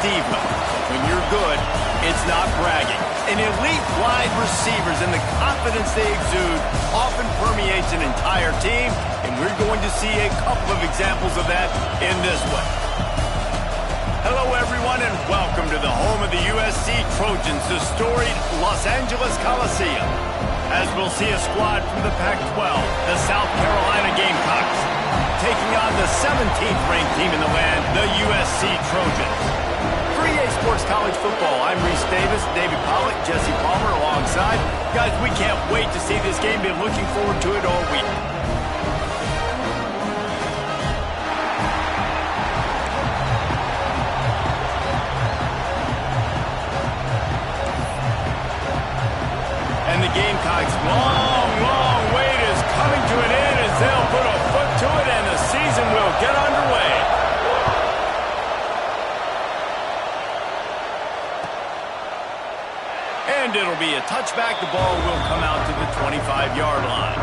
diva. When you're good, it's not bragging. And elite wide receivers and the confidence they exude often permeates an entire team, and we're going to see a couple of examples of that in this one. Hello, everyone, and welcome to the home of the USC Trojans, the storied Los Angeles Coliseum. As we'll see a squad from the Pac-12, the South Carolina Gamecocks, taking on the 17th ranked team in the land, the USC Trojans. For EA Sports College Football, I'm Reese Davis, David Pollack, Jesse Palmer alongside. Guys, we can't wait to see this game. Been looking forward to it all week. And the Gamecocks' long wait is coming to an end as they'll put a foot to it and the season will get underway. And it'll be a touchback. The ball will come out to the 25-yard line.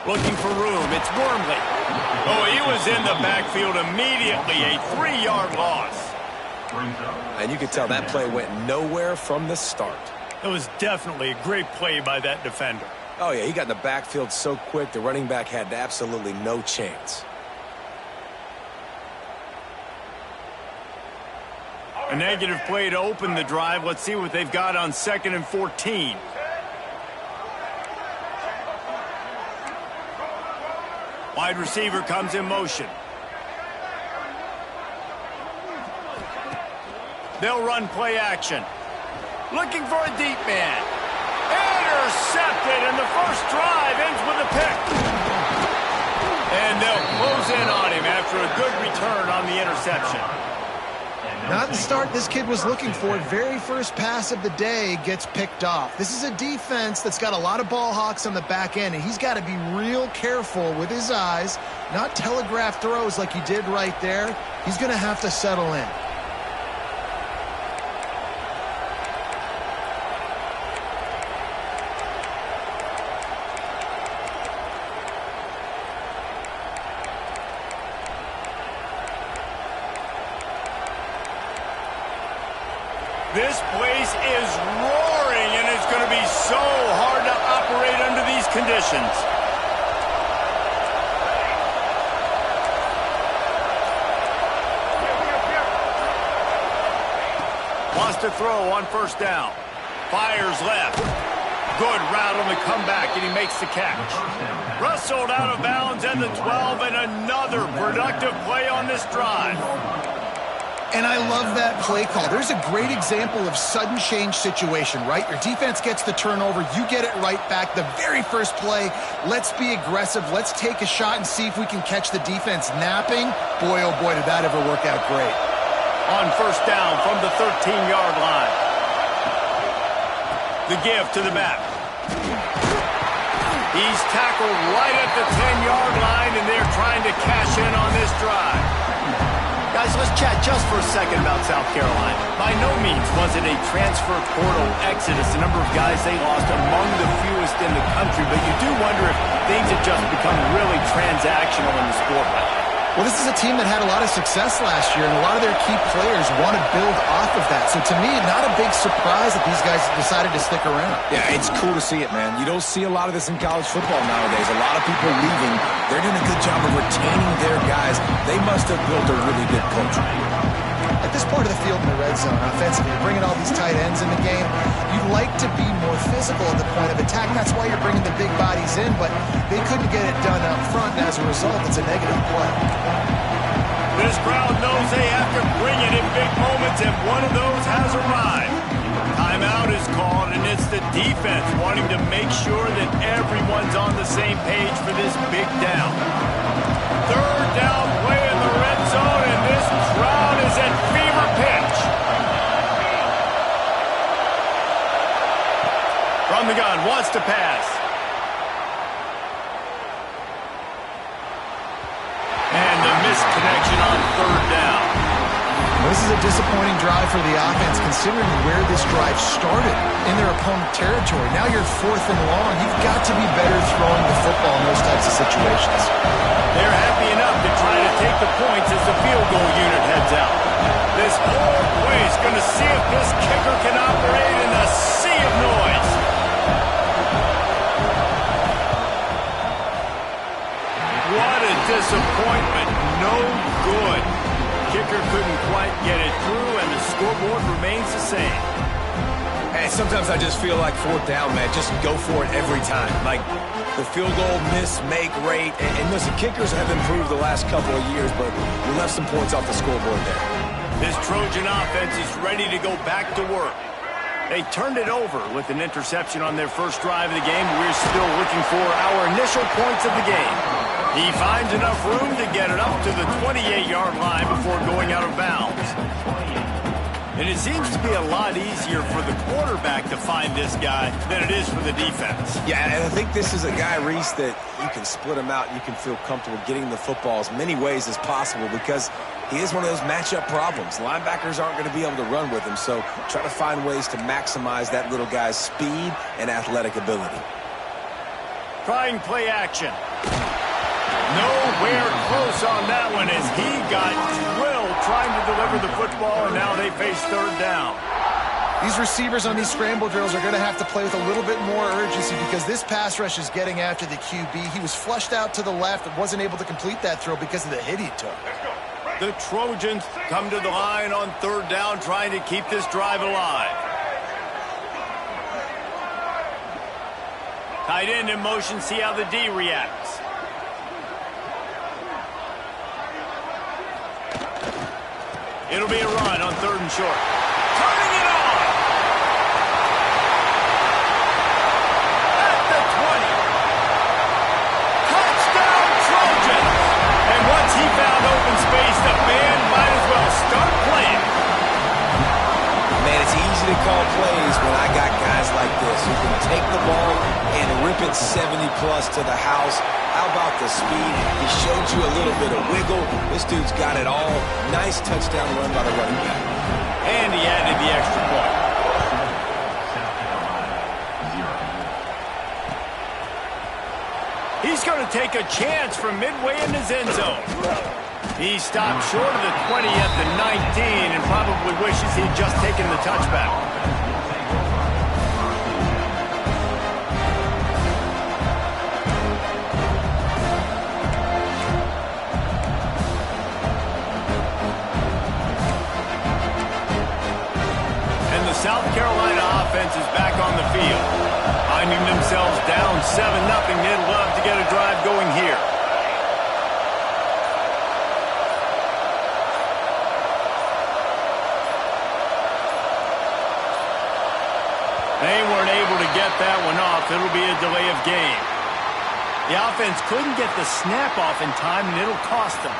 Looking for room, it's Wormley. Oh, he was in the backfield immediately, a 3-yard loss. And you could tell that play went nowhere from the start. It was definitely a great play by that defender. Oh, yeah, he got in the backfield so quick, the running back had absolutely no chance. A negative play to open the drive. Let's see what they've got on 2nd and 14. Wide receiver comes in motion. They'll run play action. Looking for a deep man. Intercepted, and the first drive ends with a pick. And they'll close in on him after a good return on the interception. Not the start this kid was looking for. Very first pass of the day gets picked off. This is a defense that's got a lot of ball hawks on the back end, and he's got to be real careful with his eyes, not telegraph throws like he did right there. He's going to have to settle in. This place is roaring, and it's going to be so hard to operate under these conditions. Wants to throw on first down. Fires left. Good route on the comeback, and he makes the catch. Wrestled out of bounds at the 12, and another productive play on this drive. And I love that play call. There's a great example of sudden change situation, right? Your defense gets the turnover. You get it right back. The very first play, let's be aggressive. Let's take a shot and see if we can catch the defense napping. Boy, oh boy, did that ever work out great. On first down from the 13-yard line. The give to the back. He's tackled right at the 10-yard line, and they're trying to cash in on this drive. Guys, let's chat just for a second about South Carolina. By no means was it a transfer portal exodus, the number of guys they lost among the fewest in the country, but you do wonder if things have just become really transactional in the sport right now. Well, this is a team that had a lot of success last year, and a lot of their key players want to build off of that. So to me, not a big surprise that these guys decided to stick around. Yeah, it's cool to see it, man. You don't see a lot of this in college football nowadays. A lot of people leaving. They're doing a good job of retaining their guys. They must have built a really good culture. At this part of the field in the red zone, offensively, you're bringing all these tight ends in the game. You'd like to be more physical at the point of attack. That's why you're bringing the big bodies in, but they couldn't get it done up front, and as a result, it's a negative play. This crowd knows they have to bring it in big moments, and one of those has arrived. Timeout is called, and it's the defense wanting to make sure that everyone's on the same page for this big down. Third down play in the red zone, and this crowd is at fever pitch. From the gun, wants to pass. And the missed connection on third down. This is a disappointing drive for the offense, considering where this drive started in their opponent territory. Now you're 4th and long. You've got to be better throwing the football in those types of situations. They're happy enough to try to take the points as the field goal unit heads out. This whole place going to see if this kicker can operate in a sea of noise. What a disappointment. No good. Kicker couldn't quite get it through, and the scoreboard remains the same. Hey, sometimes I just feel like 4th down, man. Just go for it every time. Like the field goal miss-make rate. And listen, kickers have improved the last couple of years, but we left some points off the scoreboard there. This Trojan offense is ready to go back to work. They turned it over with an interception on their first drive of the game. We're still looking for our initial points of the game. He finds enough room to get it up to the 28-yard line before going out of bounds. And it seems to be a lot easier for the quarterback to find this guy than it is for the defense. Yeah, and I think this is a guy, Reese, that you can split him out. You can feel comfortable getting the football as many ways as possible because he is one of those matchup problems. Linebackers aren't going to be able to run with him, so try to find ways to maximize that little guy's speed and athletic ability. Trying play action. Nowhere close on that one as he got drilled trying to deliver the football, and now they face third down. These receivers on these scramble drills are going to have to play with a little bit more urgency because this pass rush is getting after the QB. He was flushed out to the left and wasn't able to complete that throw because of the hit he took. The Trojans come to the line on third down trying to keep this drive alive. Tight end in motion, see how the D reacts. It'll be a run on third and short. Turning it on! At the 20. Touchdown Trojans! And once he found open space, the band might as well start playing. Man, it's easy to call plays when I got guys like this who can take the ball and rip it 70-plus to the house. How about the speed? He showed you a little bit of wiggle. This dude's got it all. Nice touchdown run by the running back. And he added the extra point. He's going to take a chance from midway in his end zone. He stopped short of the 20 at the 19 and probably wishes he'd just taken the touchback. South Carolina offense is back on the field. Finding themselves down 7-0, they'd love to get a drive going here. They weren't able to get that one off. It'll be a delay of game. The offense couldn't get the snap off in time, and it'll cost them.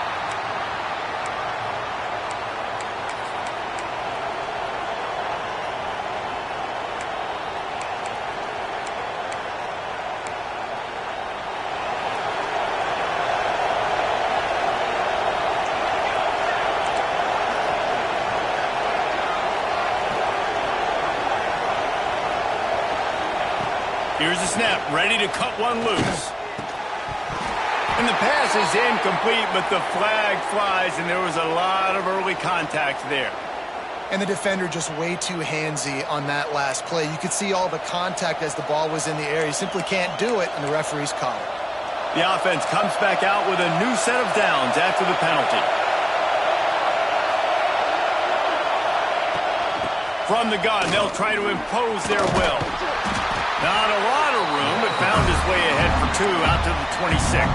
Here's the snap, ready to cut one loose. And the pass is incomplete, but the flag flies, and there was a lot of early contact there. And the defender just way too handsy on that last play. You could see all the contact as the ball was in the air. He simply can't do it, and the referees call it. The offense comes back out with a new set of downs after the penalty. From the gun, they'll try to impose their will. Not a lot of room, but found his way ahead for two out to the 26.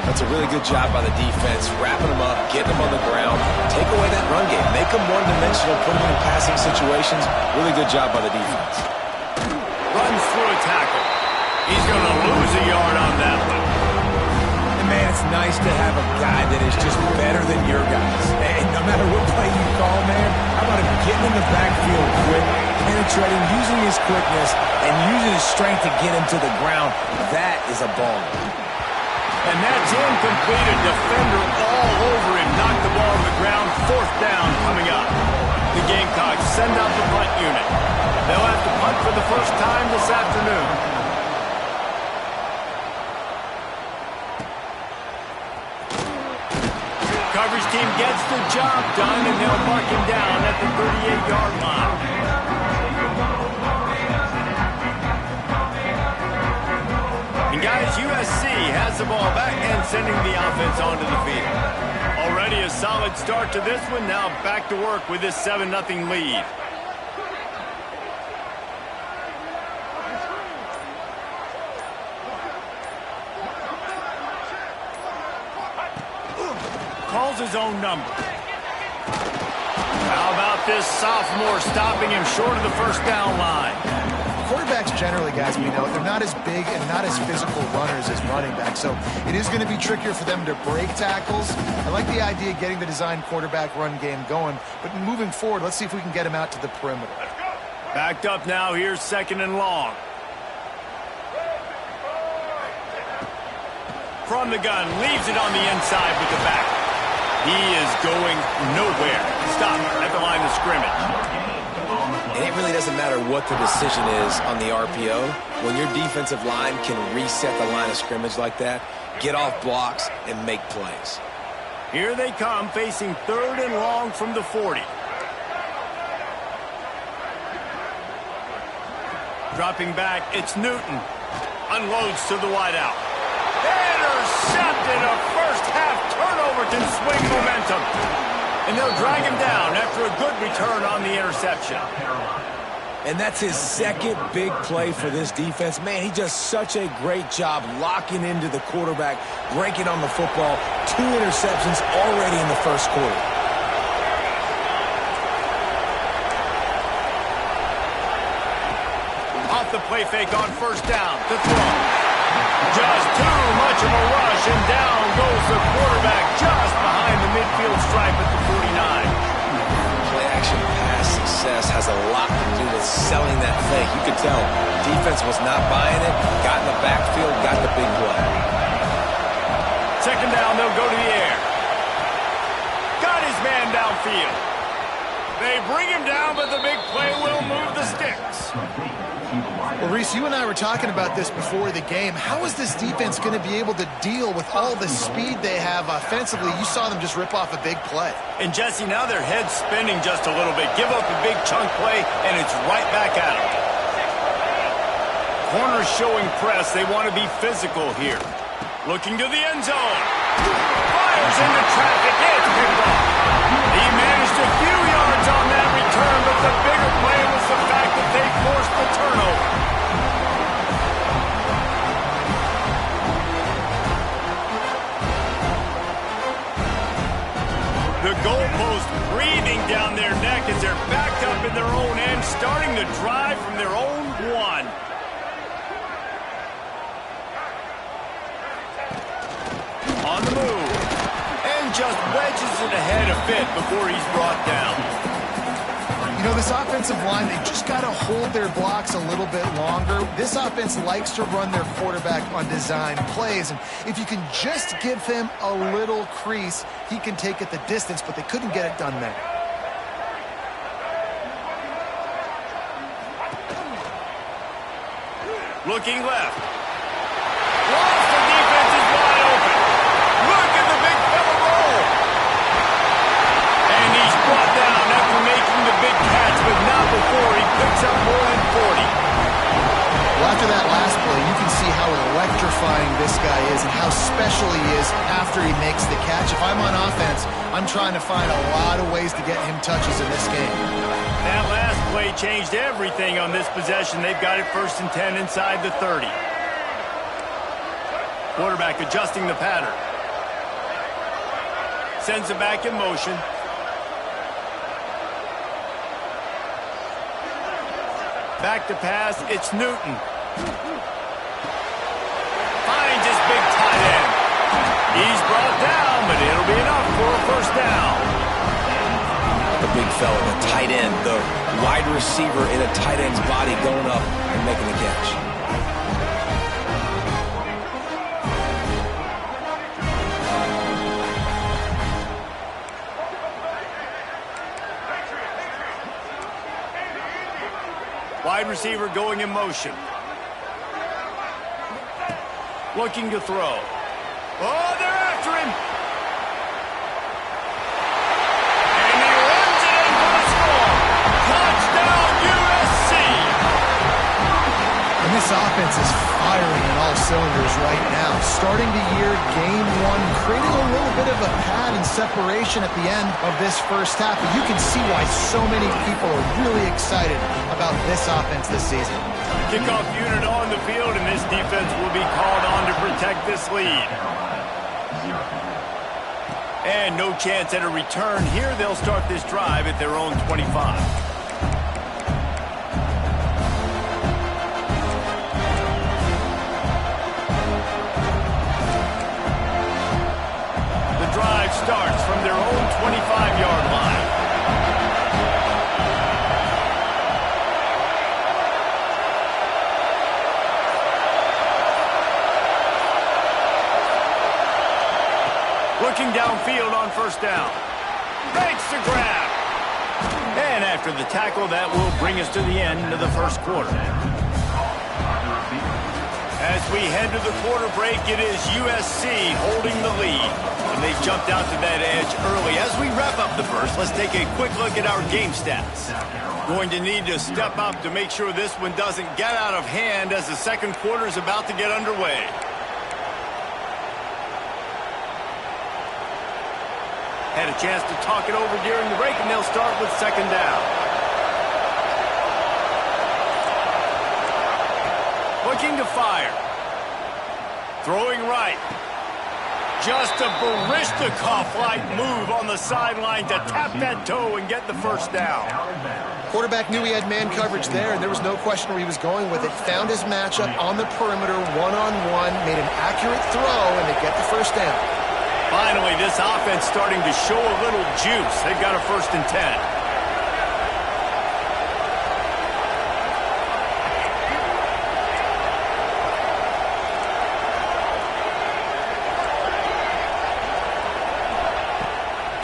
That's a really good job by the defense, wrapping them up, getting them on the ground, take away that run game, make them one-dimensional, put them in passing situations. Really good job by the defense. Runs through a tackle. He's going to lose a yard on that one. And man, it's nice to have a guy that is just better than your guys. And no matter what play you call, man, how about him getting in the backfield quick, penetrating, using his quickness, and using his strength to get him to the ground. That is a ball. And that's incomplete. A defender all over him. Knocked the ball to the ground. 4th down coming up. The Gamecocks send out the punt unit. They'll have to punt for the first time this afternoon. Coverage team gets the job done, and they'll mark him down at the 38-yard line. And guys, USC has the ball back and sending the offense onto the field. Already a solid start to this one. Now back to work with this 7-0 lead. Calls his own number. How about this sophomore stopping him short of the first down line? Quarterbacks generally, guys, we know, they're not as big and not as physical runners as running backs, so it is going to be trickier for them to break tackles. I like the idea of getting the design quarterback run game going, but moving forward, let's see if we can get him out to the perimeter. Backed up now, here's 2nd and long. From the gun, leaves it on the inside with the back. He is going nowhere. Stop at the line of scrimmage. And it really doesn't matter what the decision is on the RPO. When your defensive line can reset the line of scrimmage like that, get off blocks, and make plays. Here they come, facing 3rd and long from the 40. Dropping back, it's Newton. Unloads to the wideout. Intercepted. A first-half turnover can swing momentum. And they'll drag him down after a good return on the interception. And that's his 2nd big play for this defense. Man, he does such a great job locking into the quarterback, breaking on the football. 2 interceptions already in the first quarter. Off the play fake on first down. The throw. Just too much of a rush, and down goes the quarterback just behind the midfield stripe at the 49. Play-action pass success has a lot to do with selling that fake. You could tell defense was not buying it, got in the backfield, got the big play. 2nd down, they'll go to the air. Got his man downfield. They bring him down, but the big play will move the sticks. Well, Reese, you and I were talking about this before the game. How is this defense going to be able to deal with all the speed they have offensively? You saw them just rip off a big play. And, Jesse, now their head's spinning just a little bit. Give up a big chunk play, and it's right back at them. Corners showing press. They want to be physical here. Looking to the end zone. Fires into traffic. It's picked off. He managed a few yards on that return, but the bigger play was the fact that they forced the turnover. The goalpost breathing down their neck as they're backed up in their own end, starting to drive from their own 1. On the move. And just wedges it ahead a bit before he's brought down. You know, this offensive line, they just got to hold their blocks a little bit longer. This offense likes to run their quarterback on design plays, and if you can just give him a little crease, he can take it the distance, but they couldn't get it done there. Looking left. Lost the defense is wide open. Look at the big fella roll. And he's brought down after making the big catch, but not before he picks up more than 40. Well, after that last play, you can see how electrifying this guy is and how special he is after he makes the catch. If I'm on offense, I'm trying to find a lot of ways to get him touches in this game. That last play changed everything on this possession. They've got it 1st and 10 inside the 30. Quarterback adjusting the pattern. Sends it back in motion. Back to pass, it's Newton. Finds his big tight end. He's brought down, but it'll be enough for a first down. The big fella, the tight end, the wide receiver in a tight end's body going up and making the catch. Wide receiver going in motion. Looking to throw. Oh, they're after him. And he runs it in for the score. Touchdown, USC. And this offense is firing on all cylinders right now. Starting the year, game one, creating a little bit of a pad and separation at the end of this first half. But you can see why so many people are really excited about this offense this season. Kickoff unit on the field, and this defense will be called on to protect this lead. And no chance at a return here. They'll start this drive at their own 25. The drive starts from their own 25-yard line. Looking downfield on first down. Makes the grab. And after the tackle, that will bring us to the end of the first quarter. As we head to the quarter break, it is USC holding the lead. And they jumped out to that edge early. As we wrap up the first, let's take a quick look at our game stats. Going to need to step up to make sure this one doesn't get out of hand as the second quarter is about to get underway. Had a chance to talk it over during the break, and they'll start with second down. Looking to fire. Throwing right. Just a Barishnikov-like move on the sideline to tap that toe and get the first down. Quarterback knew he had man coverage there, and there was no question where he was going with it. Found his matchup on the perimeter, one-on-one, made an accurate throw, and they get the first down. Finally, this offense starting to show a little juice. They've got a 1st and 10.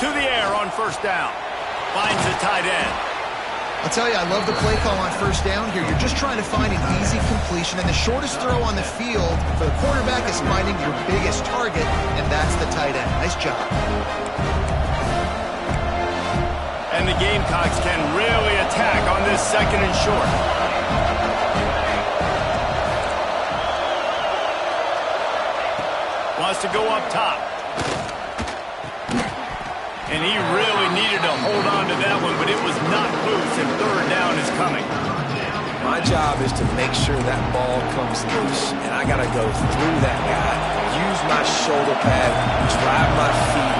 To the air on first down. Finds the tight end. I'll tell you, I love the play call on first down here. You're just trying to find an easy completion, and the shortest throw on the field for the quarterback is finding your biggest target, and that's the tight end. Nice job. And the Gamecocks can really attack on this 2nd and short. Wants to go up top. And he really needed to hold on to that one, but it was not loose, and third down is coming. My job is to make sure that ball comes loose, and I got to go through that guy, use my shoulder pad, drive my feet,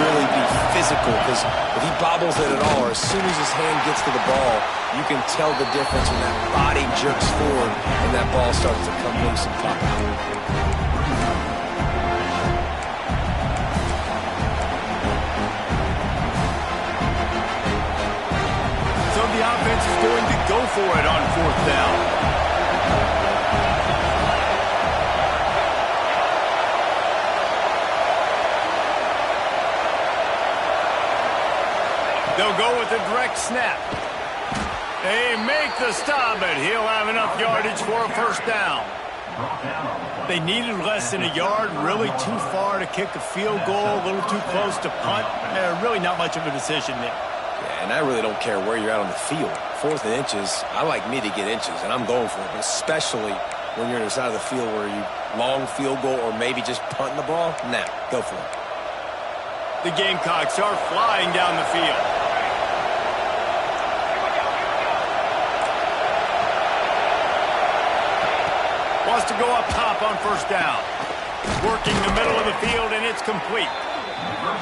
really be physical, because if he bobbles it at all, or as soon as his hand gets to the ball, you can tell the difference when that body jerks forward and that ball starts to come loose and pop out. The offense is going to go for it on 4th down. They'll go with a direct snap. They make the stop, but he'll have enough yardage for a 1st down. They needed less than a yard, really too far to kick a field goal, a little too close to punt. Really not much of a decision there. And I really don't care where you're at on the field. 4th and inches, I like me to get inches, and I'm going for it. But especially when you're on the side of the field where you long field goal or maybe just punting the ball, nah, go for it. The Gamecocks are flying down the field. Wants to go up top on 1st down. Working the middle of the field, and it's complete.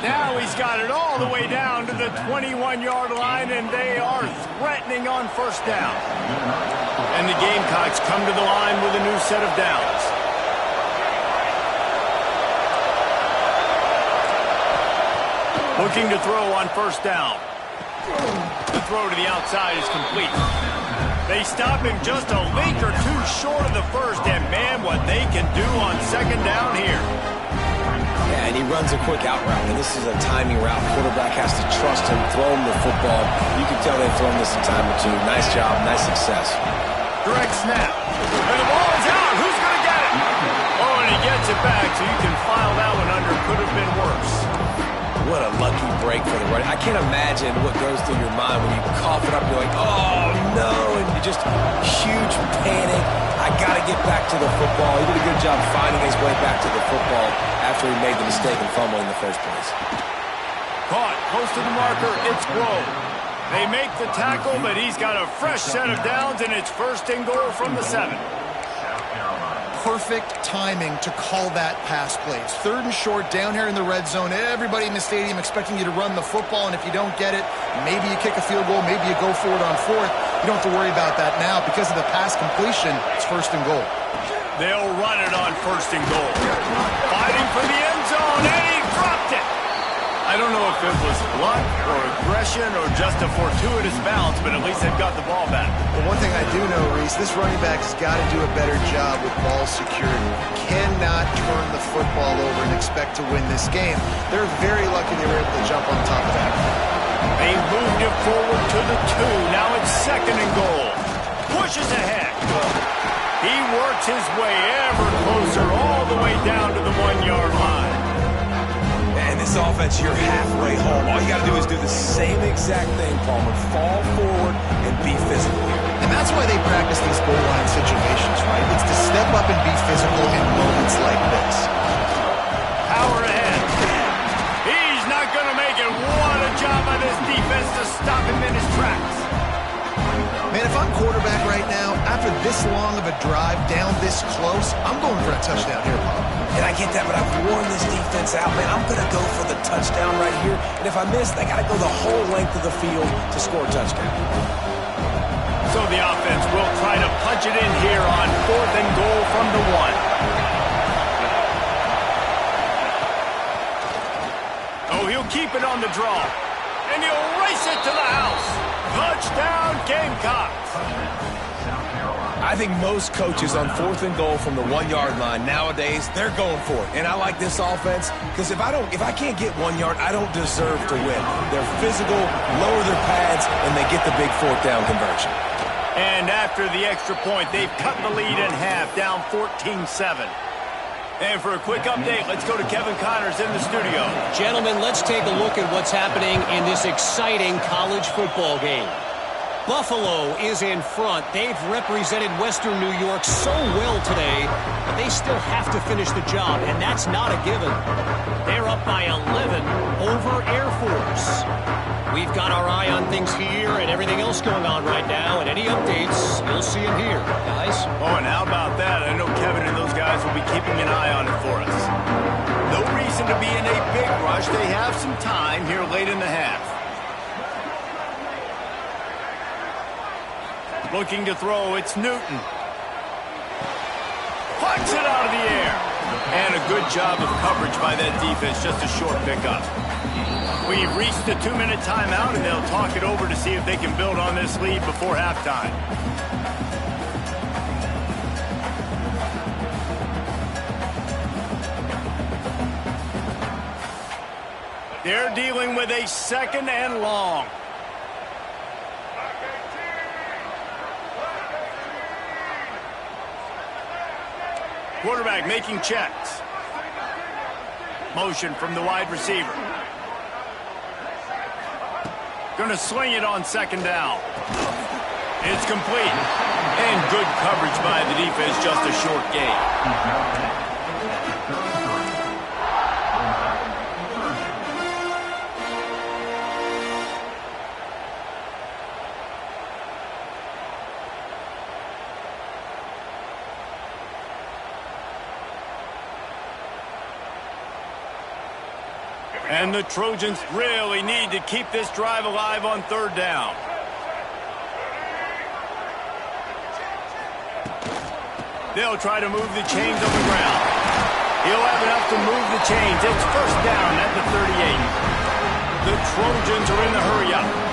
Now he's got it all the way down to the 21-yard line, and they are threatening on 1st down. And the Gamecocks come to the line with a new set of downs. Looking to throw on 1st down. The throw to the outside is complete. They stop him just a link or two short of the first, and man, what they can do on second down here. Yeah, and he runs a quick out route, and this is a timing route. Quarterback has to trust him, throw him the football. You can tell they've thrown this a time or two. Nice job, nice success. Direct snap. And the ball is out. Who's going to get it? Oh, and he gets it back, so you can file that one under. Could have been worse. What a lucky break for the running. I can't imagine what goes through your mind when you cough it up. You're like, oh, no, and you just huge panic. I got to get back to the football. He did a good job finding his way back to the football after he made the mistake and fumble in the first place. Caught close to the marker. It's Grove. They make the tackle, but he's got a fresh set of downs, and it's first and goal from the 7. Perfect timing to call that pass plays. Third and short, down here in the red zone. Everybody in the stadium expecting you to run the football, and if you don't get it, maybe you kick a field goal, maybe you go for it on fourth. You don't have to worry about that now. Because of the pass completion, it's first and goal. They'll run it on first and goal. Fighting for the end zone, and he dropped it. I don't know if it was luck or aggression or just a fortuitous bounce, but at least they've got the ball back. But one thing I do know, Reese, this running back has got to do a better job with ball security. Cannot turn the football over and expect to win this game. They're very lucky they were able to jump on top of that. They moved it forward to the 2. Now it's second and goal. Pushes ahead. He works his way ever closer all the way down to the 1-yard line. And this offense, you're halfway home. All you got to do is do the same exact thing, Palmer. Fall forward and be physical here. And that's why they practice these goal line situations, right? It's to step up and be physical in moments like this. Power ahead. He's not going to make it. What a job by this defense to stop him in his tracks. Man, if I'm quarterback right now, after this long of a drive down this close, I'm going for a touchdown here, Bob. And I get that, but I've worn this defense out, man. I'm going to go for the touchdown right here. And if I miss, they got to go the whole length of the field to score a touchdown. So the offense will try to punch it in here on fourth and goal from the 1. Oh, he'll keep it on the draw. And he'll race it to the house. Touchdown, Gamecocks. I think most coaches on fourth and goal from the 1-yard line nowadays, they're going for it. And I like this offense because if I can't get 1 yard, I don't deserve to win. They're physical, lower their pads, and they get the big fourth down conversion. And after the extra point, they've cut the lead in half, down 14-7. And for a quick update, let's go to Kevin Connors in the studio. Gentlemen, let's take a look at what's happening in this exciting college football game. Buffalo is in front. They've represented Western New York so well today, but they still have to finish the job, and that's not a given. They're up by 11 over Air Force. We've got our eye on things here and everything else going on right now, and any updates, you'll see them here, guys. Oh, and how about that? I know Kevin and those guys will be keeping an eye on it for us. No reason to be in a big rush. They have some time here late in the half. Looking to throw, it's Newton. Pucks it out of the air. And a good job of coverage by that defense, just a short pickup. We've reached the 2-minute timeout, and they'll talk it over to see if they can build on this lead before halftime. They're dealing with a second and long. Quarterback making checks. Motion from the wide receiver. Gonna sling it on second down. It's complete. And good coverage by the defense, just a short gain. And the Trojans really need to keep this drive alive on third down. They'll try to move the chains on the ground. He'll have enough to move the chains. It's first down at the 38. The Trojans are in the hurry-up.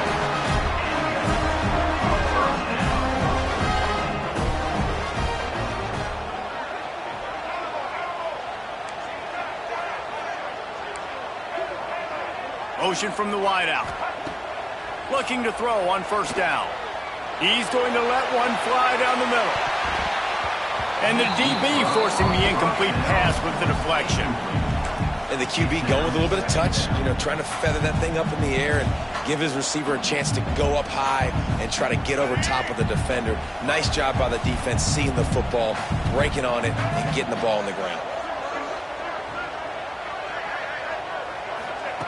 motion from the wideout. Looking to throw on first down. He's going to let one fly down the middle. And the DB forcing the incomplete pass with the deflection. And the QB going with a little bit of touch, trying to feather that thing up in the air and give his receiver a chance to go up high and try to get over top of the defender. Nice job by the defense, seeing the football, breaking on it, and getting the ball on the ground.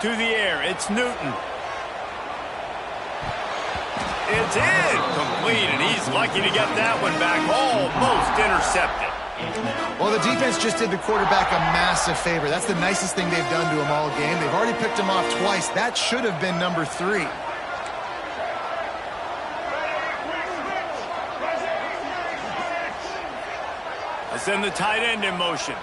To the air, it's Newton. It's incomplete, and he's lucky to get that one back, almost intercepted. Well, the defense just did the quarterback a massive favor. That's the nicest thing they've done to him all game. They've already picked him off twice. That should have been number 3. They send the tight end in motion.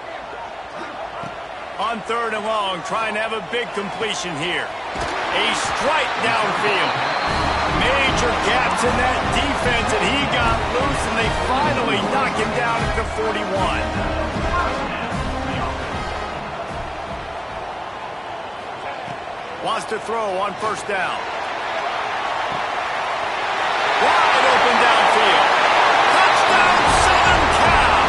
On 3rd and long, trying to have a big completion here. A strike downfield. Major gaps in that defense, and he got loose, and they finally knock him down at the 41. Wants to throw on first down. Wide open downfield. Touchdown, Southern Cal!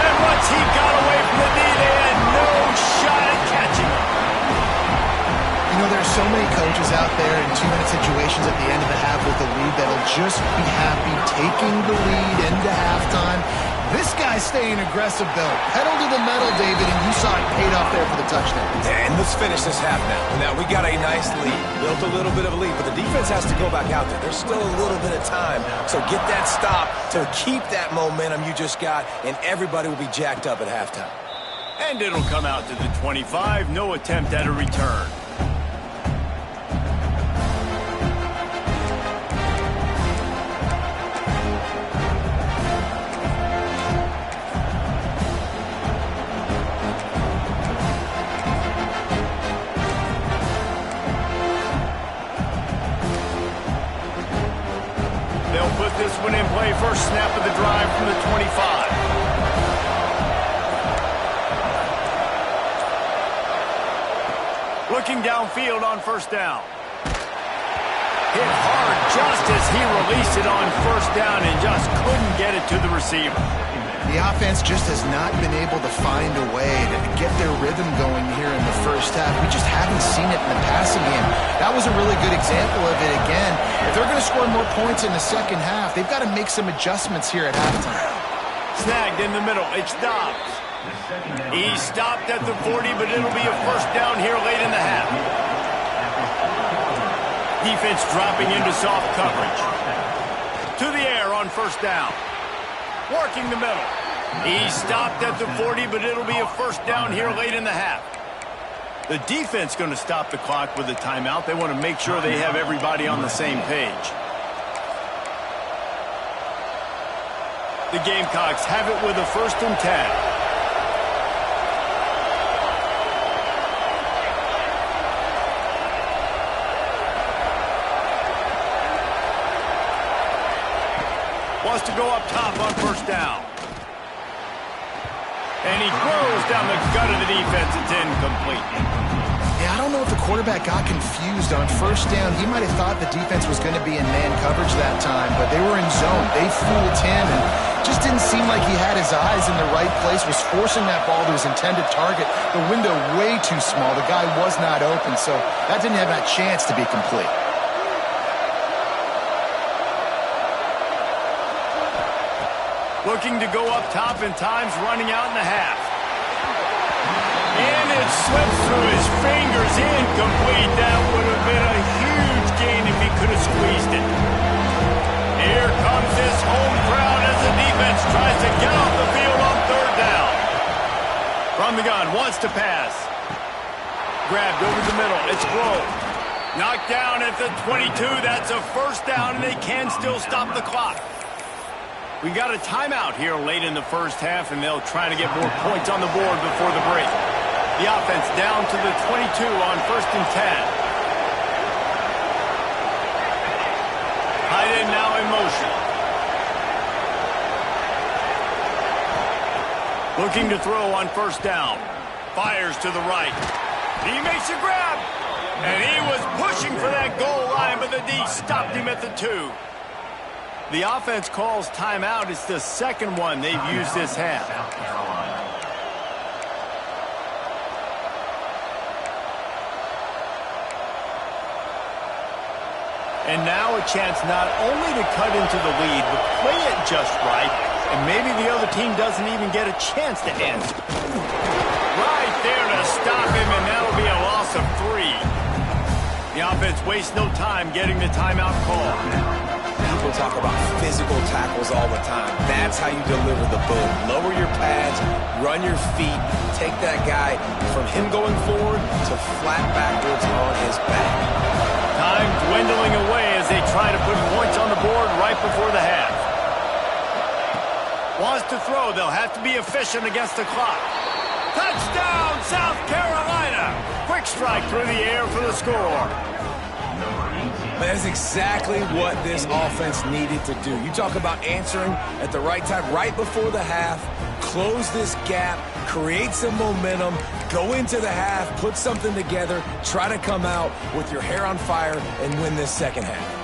And once he got away from the knee, they had no shot at catching him. There's so many coaches out there in 2-minute situations at the end of the half with the lead that'll just be happy taking the lead into halftime. This guy's staying aggressive, though. Pedal to the metal, David, and you saw it paid off there for the touchdown. And let's finish this half now. Now, we got a nice lead, built a little bit of a lead, but the defense has to go back out there. There's still a little bit of time, so get that stop to keep that momentum you just got, and everybody will be jacked up at halftime. And it'll come out to the 25. No attempt at a return. This one in play, first snap of the drive from the 25. Looking downfield on first down. Hit hard just as he released it on first down and just couldn't get it to the receiver. The offense just has not been able to find a way to get their rhythm going here in the first half. We just haven't seen it in the passing game. That was a really good example of it again. If they're going to score more points in the second half, they've got to make some adjustments here at halftime. Snagged in the middle. It's Dobbs. He stopped at the 40, but it'll be a first down here late in the half. Defense dropping into soft coverage. To the air on first down. Working the middle. He stopped at the 40, but it'll be a first down here late in the half. The defense going to stop the clock with a timeout. They want to make sure they have everybody on the same page. The Gamecocks have it with a 1st and 10. Wants to go up top on first down. And he throws down the gut of the defense. It's incomplete. Yeah, I don't know if the quarterback got confused on first down. He might have thought the defense was going to be in man coverage that time, but they were in zone. They fooled him and just didn't seem like he had his eyes in the right place, was forcing that ball to his intended target. The window way too small. The guy was not open, so that didn't have that chance to be complete. Looking to go up top, and time's running out in the half. And it slips through his fingers, incomplete. That would have been a huge gain if he could have squeezed it. Here comes this home crowd as the defense tries to get off the field on 3rd down. From the gun, wants to pass. Grabbed over the middle, it's Grove. Knocked down at the 22, that's a first down, and they can still stop the clock. We got a timeout here late in the first half, and they'll try to get more points on the board before the break. The offense down to the 22 on 1st and 10. Tight end now in motion. Looking to throw on first down. Fires to the right. He makes a grab. And he was pushing for that goal line, but the D stopped him at the 2. The offense calls timeout. It's the second one they've used this half. And now a chance not only to cut into the lead, but play it just right, and maybe the other team doesn't even get a chance to answer. Right there to stop him, and that'll be a loss of 3. The offense wastes no time getting the timeout call. People talk about physical tackles all the time. That's how you deliver the boom. Lower your pads, run your feet, take that guy from him going forward to flat backwards on his back. Time dwindling away as they try to put points on the board right before the half. Wants to throw. They'll have to be efficient against the clock. Touchdown, South Carolina! Quick strike through the air for the score. That's exactly what this offense needed to do. You talk about answering at the right time, right before the half, close this gap, create some momentum, go into the half, put something together, try to come out with your hair on fire and win this second half.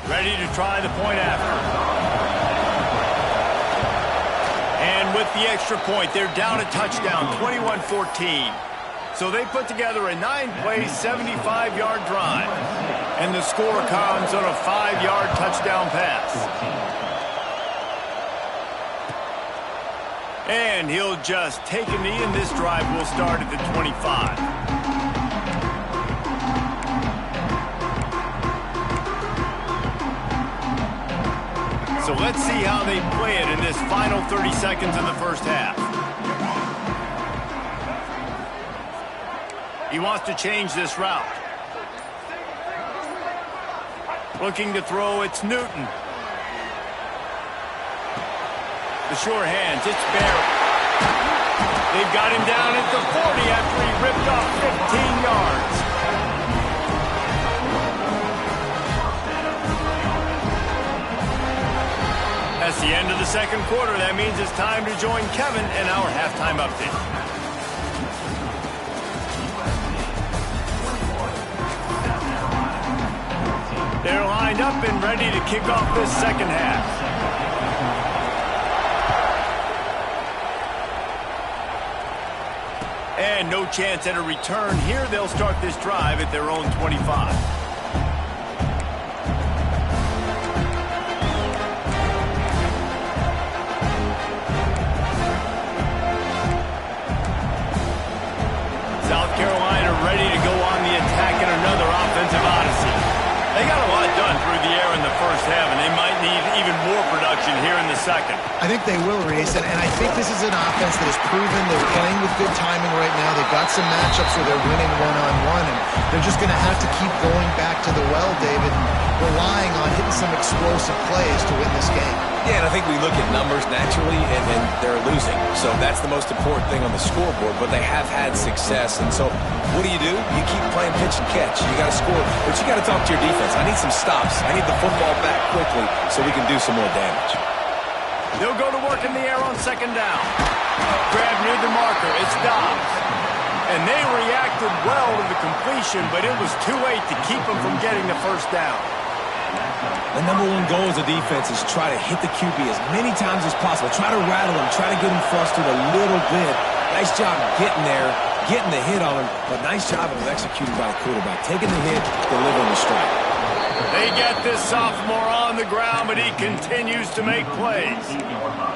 Ready to try the point after. And with the extra point, they're down a touchdown, 21-14. So they put together a 9-play, 75-yard drive. And the score comes on a 5-yard touchdown pass. And he'll just take a knee, and this drive will start at the 25. So let's see how they play it in this final 30 seconds of the first half. He wants to change this route. Looking to throw, it's Newton. The sure hands, it's Barrett. They've got him down at the 40 after he ripped off 15 yards. That's the end of the second quarter. That means it's time to join Kevin in our halftime update. They're lined up and ready to kick off this second half. And no chance at a return here. They'll start this drive at their own 25. South Carolina ready to go on the attack in another offensive odyssey. They got a lot done through the air in the first half, and they might need even more production here in the second. I think they will, Reese, and I think this is an offense that has proven they're playing with good timing right now. They've got some matchups where they're winning one-on-one, and they're just going to have to keep going back to the well, David, and relying on hitting some explosive plays to win this game. Yeah, and I think we look at numbers naturally, and they're losing. So that's the most important thing on the scoreboard, but they have had success. And so what do? You keep playing pitch and catch. You got to score, but you got to talk to your defense. I need some stops. I need the football back quickly so we can do some more damage. They'll go to work in the air on second down. Grab near the marker. It's Dobbs. And they reacted well to the completion, but it was too late to keep them from getting the first down. The number one goal as a defense is try to hit the QB as many times as possible. Try to rattle him. Try to get him flustered a little bit. Nice job getting there, getting the hit on him, but nice job of executing by the quarterback. Taking the hit, delivering the strike. They get this sophomore on the ground, but he continues to make plays.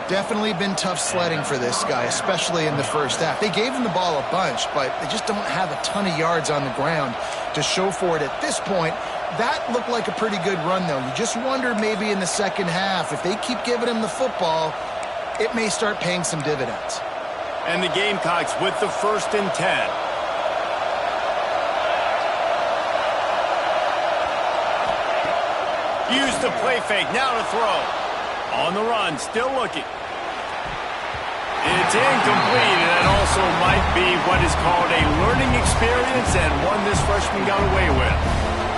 Definitely been tough sledding for this guy, especially in the first half. They gave him the ball a bunch, but they just don't have a ton of yards on the ground to show for it at this point. That looked like a pretty good run, though. You just wonder maybe in the second half, if they keep giving him the football, it may start paying some dividends. And the Gamecocks with the 1st and 10. Use the play fake, now to throw. On the run, still looking. It's incomplete, and that also might be what is called a learning experience, and one this freshman got away with.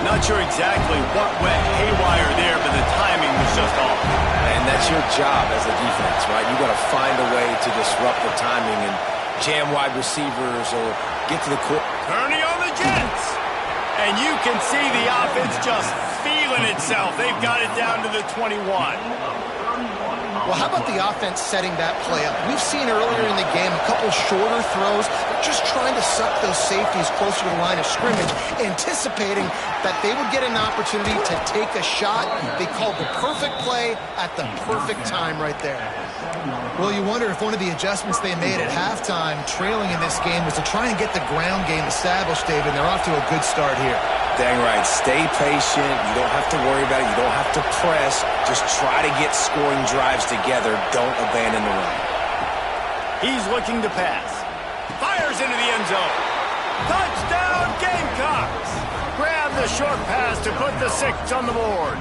Not sure exactly what went haywire there, but the timing was just off. And that's your job as a defense, right? You got to find a way to disrupt the timing and jam wide receivers or get to the court. Kearney on the Jets. And you can see the offense just feeling itself. They've got it down to the 21. Well, how about the offense setting that play up? We've seen earlier in the game a couple shorter throws. They're just trying to suck those safeties closer to the line of scrimmage, anticipating that they would get an opportunity to take a shot. They called the perfect play at the perfect time right there. Well, you wonder if one of the adjustments they made at halftime, trailing in this game, was to try and get the ground game established, David. They're off to a good start here. Dang right. Stay patient. You don't have to worry about it. You don't have to press. Just try to get scoring drives together. Don't abandon the run. He's looking to pass. Fires into the end zone. Touchdown, Gamecocks! Grab the short pass to put the 6 on the board.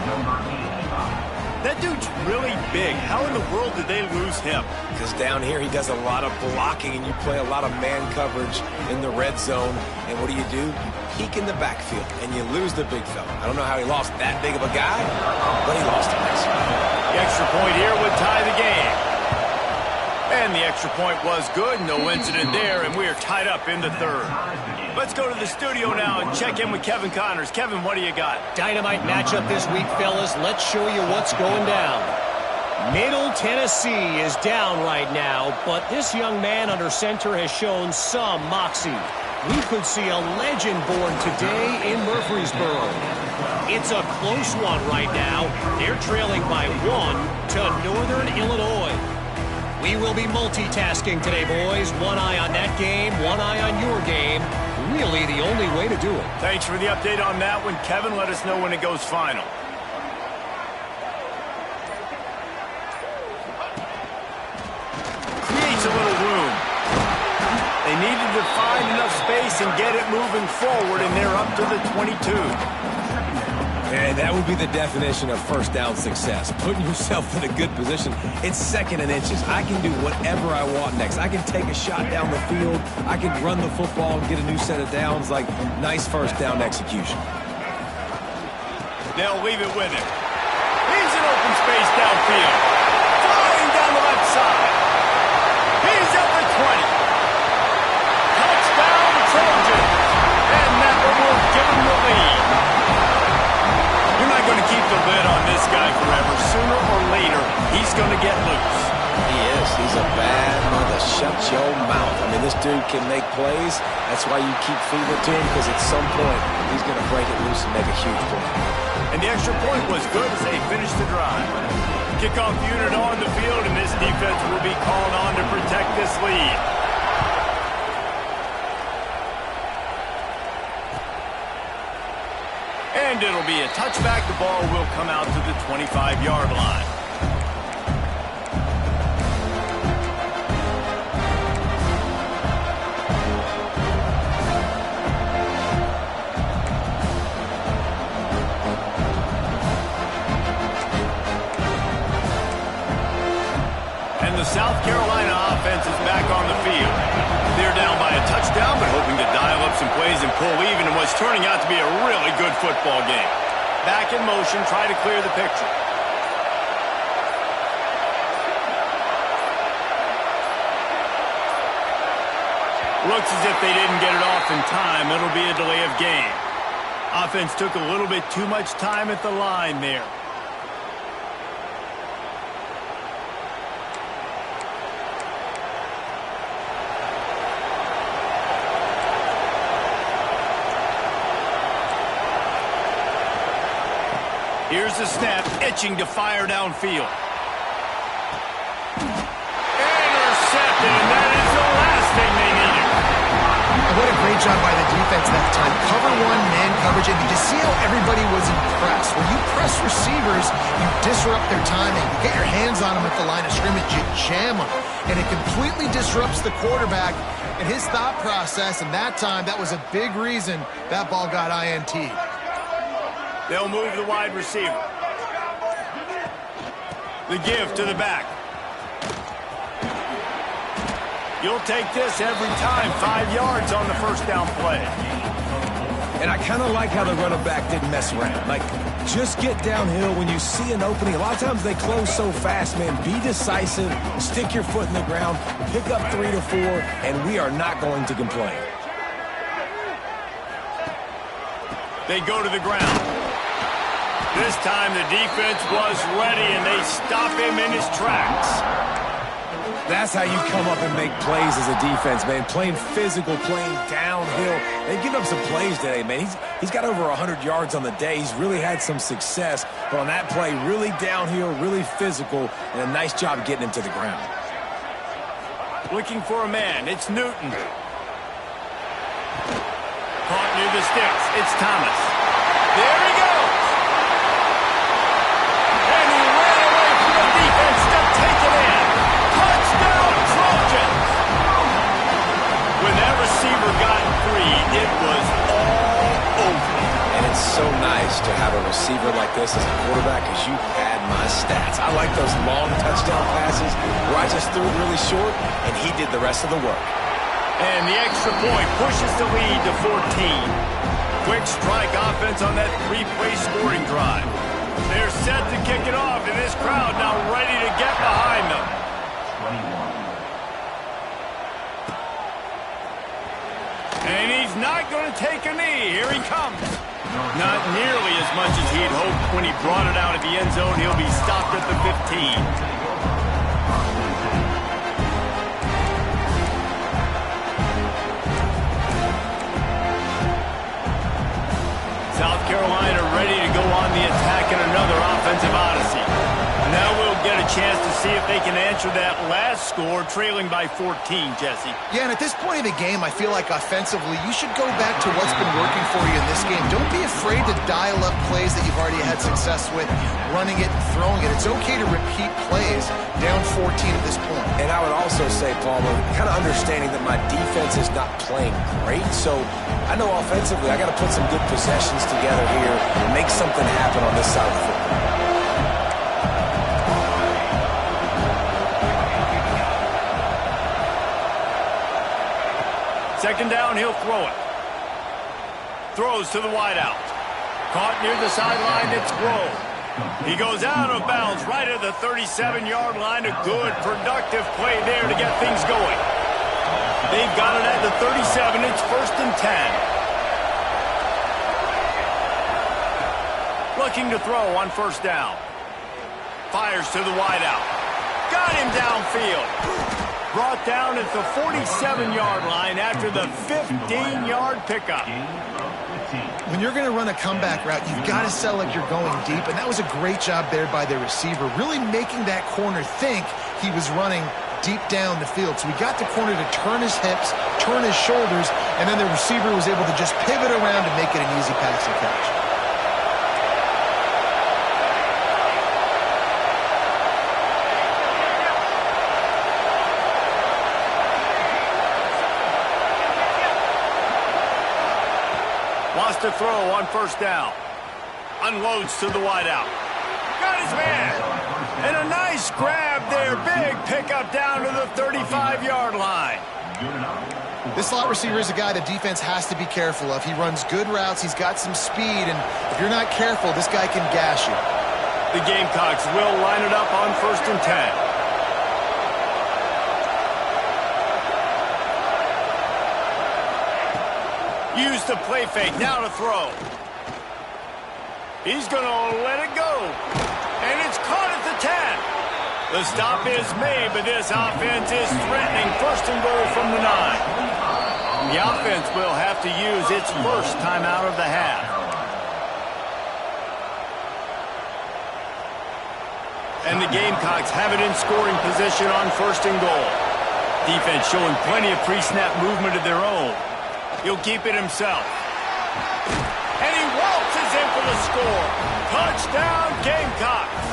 That dude's really big. How in the world did they lose him? Because down here he does a lot of blocking and you play a lot of man coverage in the red zone. And what do? You peek in the backfield and you lose the big fella. I don't know how he lost that big of a guy, but he lost him. The extra point here would tie the game. And the extra point was good. No incident there, and we are tied up in the third. Let's go to the studio now and check in with Kevin Connors. Kevin, what do you got? Dynamite matchup this week, fellas. Let's show you what's going down. Middle Tennessee is down right now, but this young man under center has shown some moxie. We could see a legend born today in Murfreesboro. It's a close one right now. They're trailing by 1 to Northern Illinois. We will be multitasking today, boys. One eye on that game, one eye on your game. Really the only way to do it. Thanks for the update on that one, Kevin. Let us know when it goes final. Creates a little room. They needed to find enough space and get it moving forward, and they're up to the 22. And that would be the definition of first down success. Putting yourself in a good position. It's 2nd and inches. I can do whatever I want next. I can take a shot down the field. I can run the football and get a new set of downs. Like, nice first down execution. They'll leave it with him. He's in open space downfield. Flying down the left side. He's at the 20. Touchdown, Trojans. And that one will give him the lead. You're not going to keep the lid on this guy forever. Sooner or later, he's going to get loose. He is. He's a bad mother. Shut your mouth. I mean, this dude can make plays. That's why you keep feeding it to him, because at some point, he's going to break it loose and make a huge play. And the extra point was good as they finished the drive. Kickoff unit on the field, and this defense will be called on to protect this lead. And it'll be a touchback. The ball will come out to the 25-yard line. And the South Carolina offense is back on the field. They're down by a touchdown, but hoping to dial up some plays and pull even in what's turning out to be a really good football game. Back in motion, try to clear the picture. Looks as if they didn't get it off in time. It'll be a delay of game. Offense took a little bit too much time at the line there. Here's the snap, itching to fire downfield. Intercepted, and that is the last thing they needed. What a great job by the defense that time. Cover 1, man coverage, and you see how everybody was impressed. When you press receivers, you disrupt their timing. You get your hands on them at the line of scrimmage, you jam them, and it completely disrupts the quarterback and his thought process, and that time, that was a big reason that ball got INT'd. They'll move the wide receiver. The give to the back. You'll take this every time. 5 yards on the first down play. And I kind of like how the running back didn't mess around. Like, just get downhill when you see an opening. A lot of times they close so fast, man. Be decisive, stick your foot in the ground, pick up 3 to 4, and we are not going to complain. They go to the ground. This time the defense was ready, and they stop him in his tracks. That's how you come up and make plays as a defense, man. Playing physical, playing downhill. They give up some plays today, man. He's got over 100 yards on the day. He's really had some success. But on that play, really downhill, really physical, and a nice job getting him to the ground. Looking for a man. It's Newton. Caught near the sticks. It's Thomas. There he goes. And he ran away from the defense to take it in. Touchdown, Trojans. When that receiver got free, it was all over. And it's so nice to have a receiver like this as a quarterback because you had my stats. I like those long touchdown passes where I just threw it really short and he did the rest of the work. And the extra point pushes the lead to 14. Quick strike offense on that 3-play scoring drive. They're set to kick it off, and this crowd now ready to get behind them. And he's not going to take a knee. Here he comes. Not nearly as much as he'd hoped when he brought it out at the end zone. He'll be stopped at the 15. South Carolina ready to go on the attack in another offensive odyssey. Now we'll get a chance to see if they can answer that last score, trailing by 14, Jesse. Yeah, and at this point of the game, I feel like offensively, you should go back to what's been working for you in this game. Don't be afraid to dial up plays that you've already had success with, running it and throwing it. It's okay to repeat plays down 14 at this point. And I would also say, Palmer, kind of understanding that my defense is not playing great, so I know offensively I got to put some good possessions together here and make something happen on this side of the football. Second down, he'll throw it. Throws to the wideout. Caught near the sideline, it's Grove. He goes out of bounds right at the 37-yard line. A good, productive play there to get things going. They've got it at the 37. It's 1st and 10. Looking to throw on 1st down. Fires to the wideout. Got him downfield. Brought down at the 47-yard line after the 15-yard pickup. When you're going to run a comeback route, you've got to sell like you're going deep, and that was a great job there by the receiver, really making that corner think he was running deep down the field. So we got the corner to turn his hips, turn his shoulders, and then the receiver was able to just pivot around and make it an easy pass and catch. Wants to throw on 1st down. Unloads to the wideout. Got his man. And a nice grab there. Big pickup down to the 35-yard line. This slot receiver is a guy the defense has to be careful of. He runs good routes. He's got some speed. And if you're not careful, this guy can gash you. The Gamecocks will line it up on 1st and 10. Use the play fake, now to throw. He's going to let it go. And it's caught at the 10. The stop is made, but this offense is threatening. 1st and goal from the 9. The offense will have to use its first timeout of the half. And the Gamecocks have it in scoring position on 1st and goal. Defense showing plenty of pre-snap movement of their own. He'll keep it himself. And he waltzes in for the score. Touchdown, Gamecocks.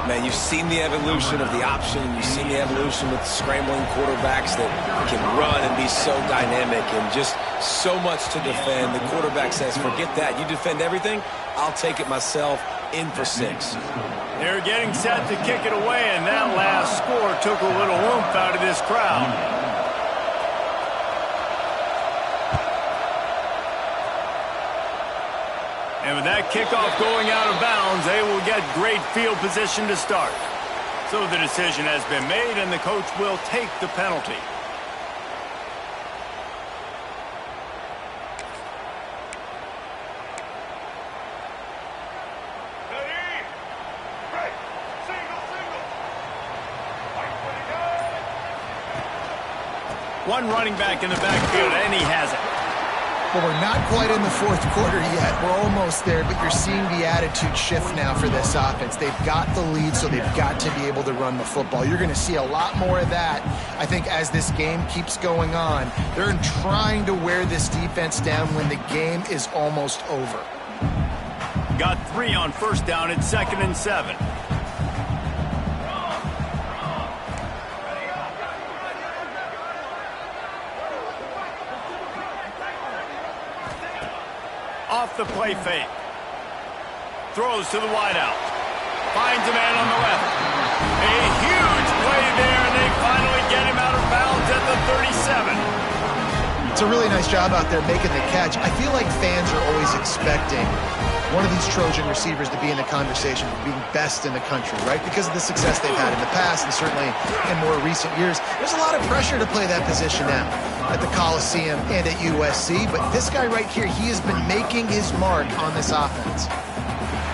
Man, you've seen the evolution of the option. You've seen the evolution with scrambling quarterbacks that can run and be so dynamic and just so much to defend. The quarterback says, forget that. You defend everything, I'll take it myself. In for 6. They're getting set to kick it away, and that last score took a little oomph out of this crowd. And with that kickoff going out of bounds, they will get great field position to start. So the decision has been made, and the coach will take the penalty. One running back in the backfield, and he has it. Well, we're not quite in the fourth quarter yet. We're almost there, but you're seeing the attitude shift now for this offense. They've got the lead, so they've got to be able to run the football. You're going to see a lot more of that, I think, as this game keeps going on. They're trying to wear this defense down when the game is almost over. Got 3 on first down. It's 2nd and 7. Off the play fake. Throws to the wideout. Finds a man on the left. A huge play there, and they finally get him out of bounds at the 37. It's a really nice job out there making the catch. I feel like fans are always expecting one of these Trojan receivers to be in the conversation for being best in the country, right? Because of the success they've had in the past and certainly in more recent years. There's a lot of pressure to play that position now at the Coliseum and at USC, but this guy right here, he has been making his mark on this offense.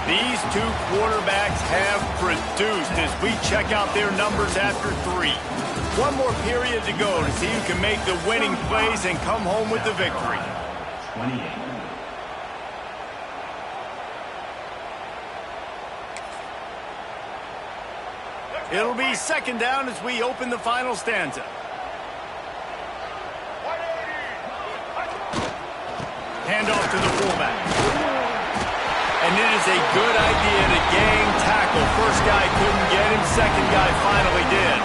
These two quarterbacks have produced as we check out their numbers after 3. One more period to go to see who can make the winning plays and come home with the victory. 28. It'll be 2nd down as we open the final stanza. Handoff to the fullback. And it is a good idea to gang tackle. First guy couldn't get him, second guy finally did.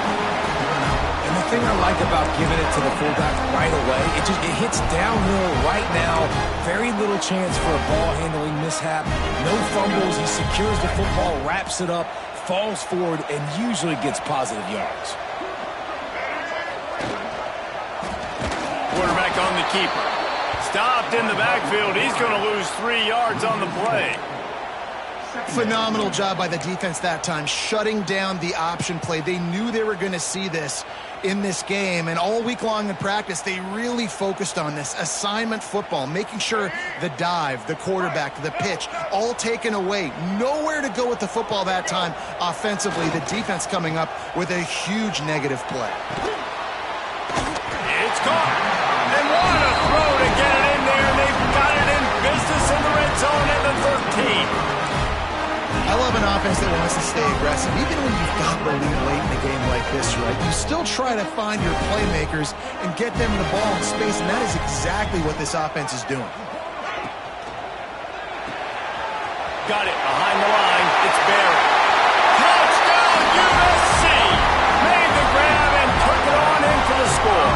And the thing I like about giving it to the fullback right away, it hits downhill right now. Very little chance for a ball handling mishap. No fumbles. He secures the football, wraps it up, falls forward, and usually gets positive yards. Quarterback on the keeper. Stopped in the backfield. He's going to lose 3 yards on the play. Phenomenal job by the defense that time, shutting down the option play. They knew they were going to see this in this game, and all week long in practice, they really focused on this assignment football, making sure the dive, the quarterback, the pitch, all taken away. Nowhere to go with the football that time offensively. The defense coming up with a huge negative play. It's caught. And what a throw to get it in there. They've got it in business in the red zone at the 13. I love an offense that wants to stay aggressive. Even when you've got the lead late in a game like this, right, you still try to find your playmakers and get them the ball in space, and that is exactly what this offense is doing. Got it behind the line. It's Barrett. Touchdown, USC! Made the grab and took it on in for the score.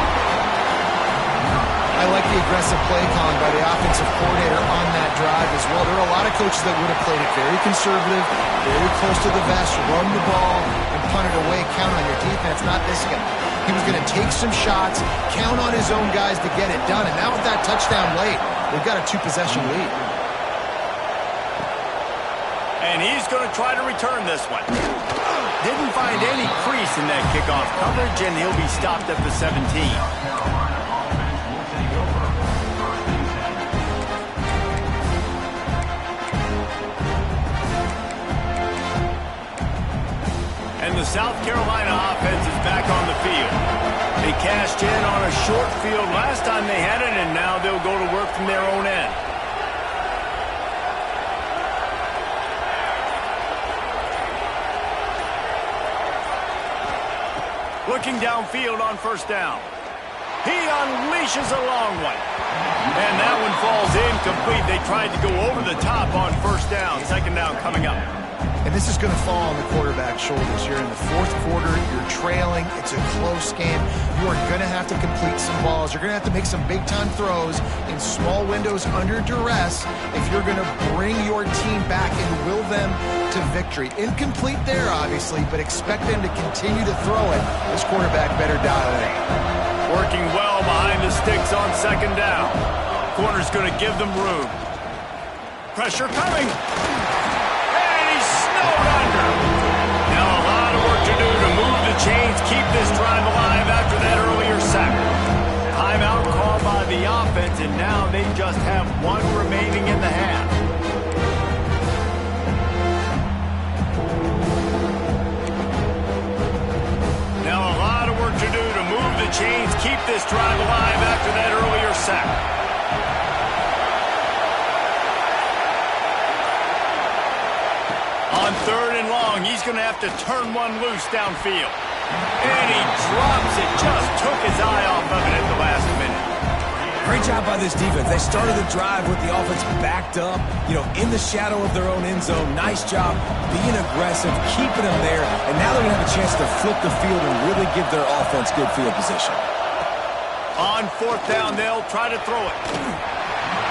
I like the aggressive play calling by the offensive coordinator on that drive as well. There are a lot of coaches that would have played it very conservative, very close to the vest, run the ball, and punt it away, count on your defense. Not this guy. He was going to take some shots, count on his own guys to get it done, and now with that touchdown late, they've got a 2-possession lead. And he's going to try to return this one. Didn't find any crease in that kickoff coverage, and he'll be stopped at the 17. And the South Carolina offense is back on the field. They cashed in on a short field last time they had it, and now they'll go to work from their own end. Looking downfield on first down. He unleashes a long one. And that one falls incomplete. They tried to go over the top on first down. 2nd down coming up. And this is going to fall on the quarterback's shoulders. You're in the fourth quarter. You're trailing. It's a close game. You are going to have to complete some balls. You're going to have to make some big-time throws in small windows under duress if you're going to bring your team back and will them to victory. Incomplete there, obviously, but expect them to continue to throw it. This quarterback better dial in. Working well behind the sticks on 2nd down. Corner's going to give them room. Pressure coming. And he's snowed under. Now a lot of work to do to move the chains, keep this drive alive after that earlier sack. Timeout called by the offense, and now they just have one remaining in the half. Now a lot of work to do to move the chains, keep this drive alive after that earlier sack. On 3rd and long, he's going to have to turn one loose downfield. And he drops it, just took his eye off of it at the last minute. Great job by this defense. They started the drive with the offense backed up, in the shadow of their own end zone. Nice job being aggressive, keeping them there, and now they're going to have a chance to flip the field and really give their offense good field position. On 4th down, they'll try to throw it.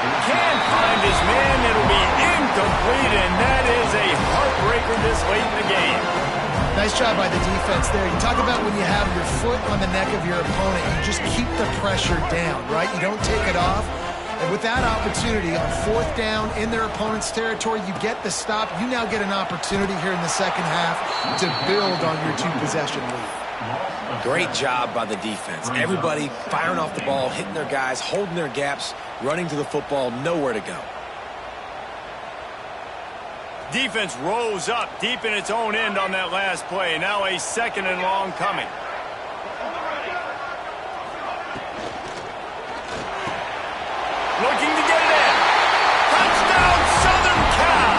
Can't find his man. It'll be incomplete, and that is a heartbreaker this late in the game. Nice job by the defense there. You talk about when you have your foot on the neck of your opponent, you just keep the pressure down, right? You don't take it off. And with that opportunity on 4th down in their opponent's territory, you get the stop. You now get an opportunity here in the second half to build on your 2-possession lead. Great job by the defense. Everybody firing off the ball, hitting their guys, holding their gaps, running to the football, nowhere to go. Defense rose up deep in its own end on that last play. Now a 2nd and long coming. Looking to get it in. Touchdown, Southern Cal!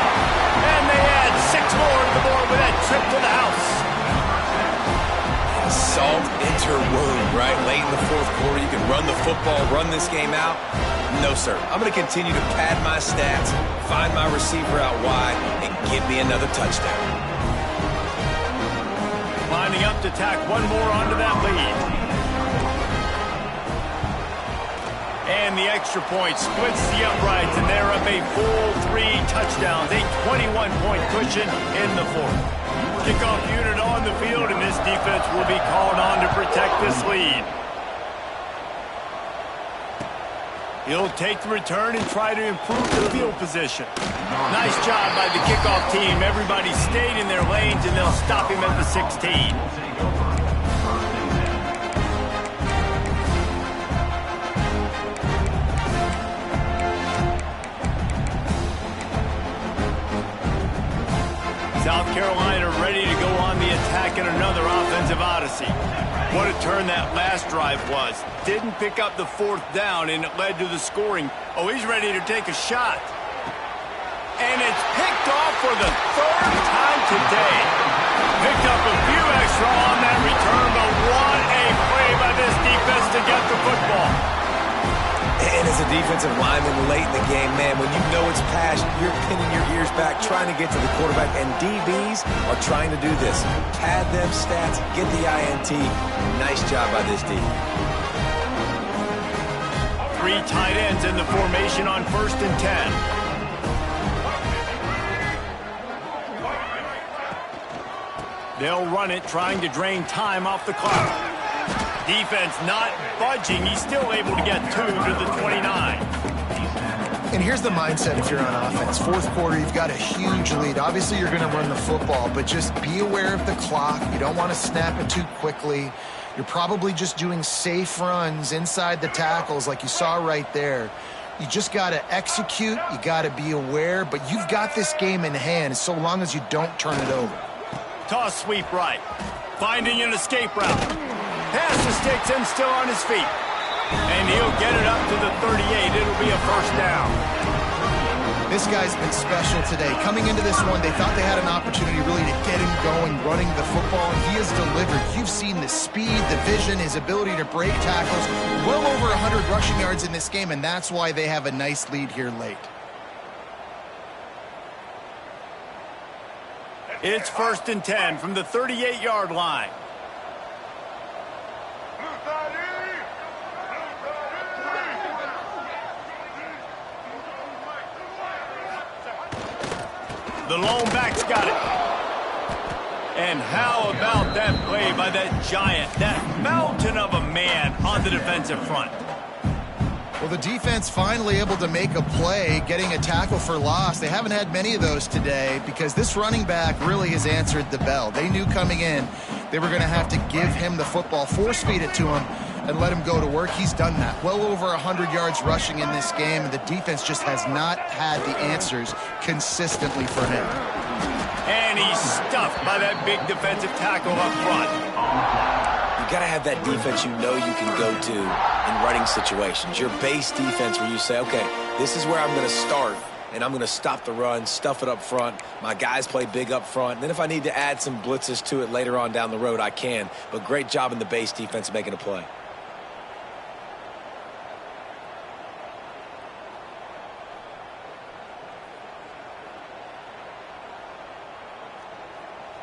And they add 6 more to the board with that trip to the house. Salt enter wound, right? Late in the 4th quarter, you can run the football, run this game out. No, sir. I'm going to continue to pad my stats, find my receiver out wide, and give me another touchdown. Lining up to tack one more onto that lead. And the extra point splits the uprights, and they're up a full 3 touchdowns, a 21-point cushion in the 4th. Kickoff unit on the field, and this defense will be called on to protect this lead. He'll take the return and try to improve the field position. Nice job by the kickoff team. Everybody stayed in their lanes, and they'll stop him at the 16. South Carolina ready to go on the attack in another offensive odyssey. What a turn that last drive was. Didn't pick up the 4th down, and it led to the scoring. Oh, he's ready to take a shot. And it's picked off for the 3rd time today. Picked up a few extra on that return, but what a play by this defense to get the football. And as a defensive lineman late in the game, man, when you know it's pass, you're pinning your ears back, trying to get to the quarterback, and DBs are trying to do this. Pad them stats, get the INT. Nice job by this D. 3 tight ends in the formation on 1st and 10. They'll run it, trying to drain time off the clock. Defense not budging. He's still able to get 2 to the 29. And here's the mindset if you're on offense. 4th quarter, you've got a huge lead. Obviously, you're going to run the football, but just be aware of the clock. You don't want to snap it too quickly. You're probably just doing safe runs inside the tackles like you saw right there. You just got to execute. You got to be aware, but you've got this game in hand so long as you don't turn it over. Toss sweep right. Finding an escape route. Pass to sticks and still on his feet. And he'll get it up to the 38. It'll be a 1st down. This guy's been special today. Coming into this one, they thought they had an opportunity really to get him going, running the football, and he has delivered. You've seen the speed, the vision, his ability to break tackles. Well over 100 rushing yards in this game, and that's why they have a nice lead here late. It's 1st and 10 from the 38-yard line. The lone back's got it. And how about that play by that giant, that mountain of a man on the defensive front? Well, the defense finally able to make a play, getting a tackle for loss. They haven't had many of those today because this running back really has answered the bell. They knew coming in they were going to have to give him the football, force feed it to him, and let him go to work. He's done that. Well over 100 yards rushing in this game, and the defense just has not had the answers consistently for him. And he's stuffed by that big defensive tackle up front. You got to have that defense you know you can go to in running situations. Your base defense where you say, okay, this is where I'm going to start, and I'm going to stop the run, stuff it up front. My guys play big up front. And then if I need to add some blitzes to it later on down the road, I can. But great job in the base defense making a play.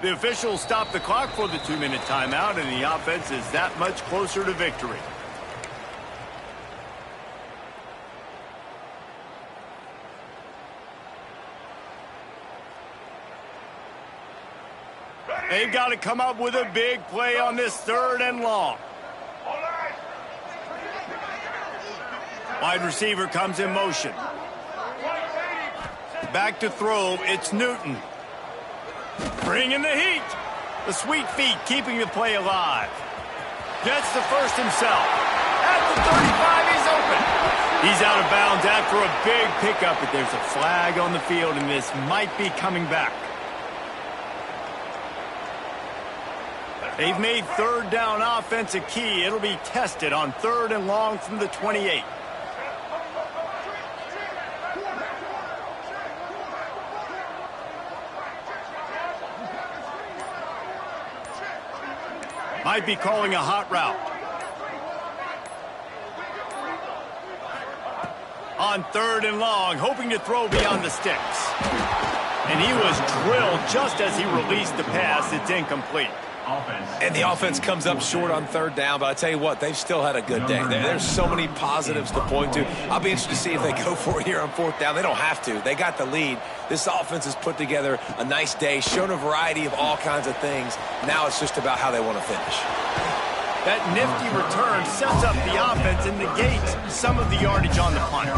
The officials stop the clock for the 2-minute timeout, and the offense is that much closer to victory. They've got to come up with a big play on this 3rd and long. Wide receiver comes in motion. Back to throw, it's Newton. Bringing the heat. The sweet feet keeping the play alive. Gets the first himself. At the 35, he's open. He's out of bounds after a big pickup, but there's a flag on the field, and this might be coming back. They've made 3rd down offense a key. It'll be tested on 3rd and long from the 28. Might be calling a hot route. On 3rd and long, hoping to throw beyond the sticks. And he was drilled just as he released the pass. It's incomplete. And the offense comes up short on 3rd down, but I tell you what, they've still had a good day. There's so many positives to point to. I'll be interested to see if they go for it here on 4th down. They don't have to. They got the lead. This offense has put together a nice day, shown a variety of all kinds of things. Now it's just about how they want to finish. That nifty return sets up the offense and negates some of the yardage on the punt.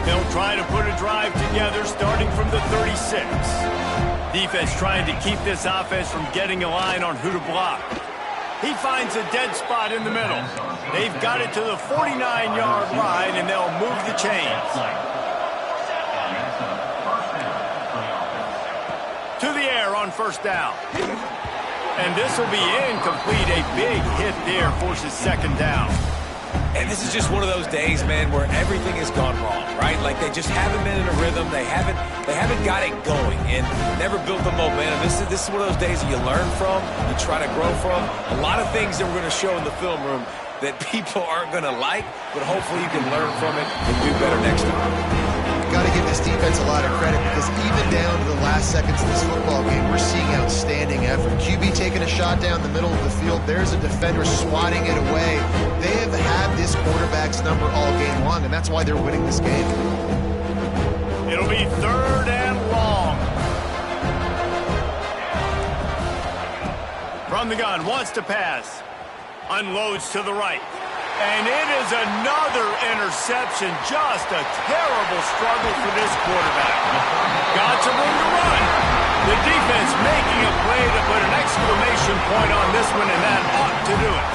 They'll try to put a drive together starting from the 36. Defense trying to keep this offense from getting a line on who to block. He finds a dead spot in the middle. They've got it to the 49-yard line, and they'll move the chains. To the air on 1st down. And this will be incomplete. A big hit there forces 2nd down. And this is just one of those days, man, where everything has gone wrong, right? Like they just haven't been in a rhythm. They haven't got it going and never built the momentum. This is one of those days that you learn from, you try to grow from. A lot of things that we're going to show in the film room that people aren't going to like, but hopefully you can learn from it and do better next time. Got to give this defense a lot of credit because even down to the last seconds of this football game, we're seeing outstanding effort. QB taking a shot down the middle of the field. There's a defender swatting it away. They have had this quarterback's number all game long, and that's why they're winning this game. It'll be 3rd and long. From the gun, wants to pass. Unloads to the right. And it is another interception. Just a terrible struggle for this quarterback. Got some room to run. The defense making a play to put an exclamation point on this one, and that ought to do it.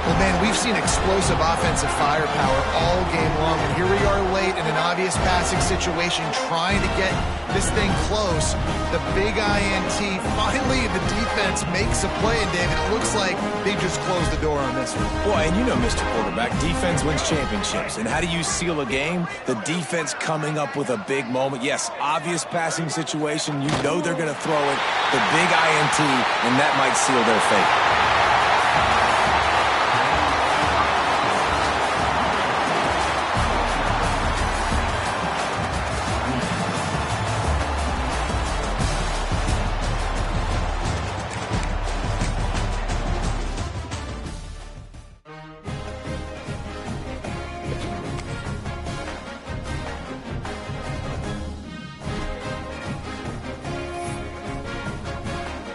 Well, man, we've seen explosive offensive firepower all game long, and here we are late in an obvious passing situation trying to get this thing close. The big INT, finally the defense makes a play, and David, it looks like they just closed the door on this one. Boy, and you know, Mr. Quarterback, defense wins championships. And how do you seal a game? The defense coming up with a big moment. Yes, obvious passing situation. You know they're going to throw it. The big INT, and that might seal their fate.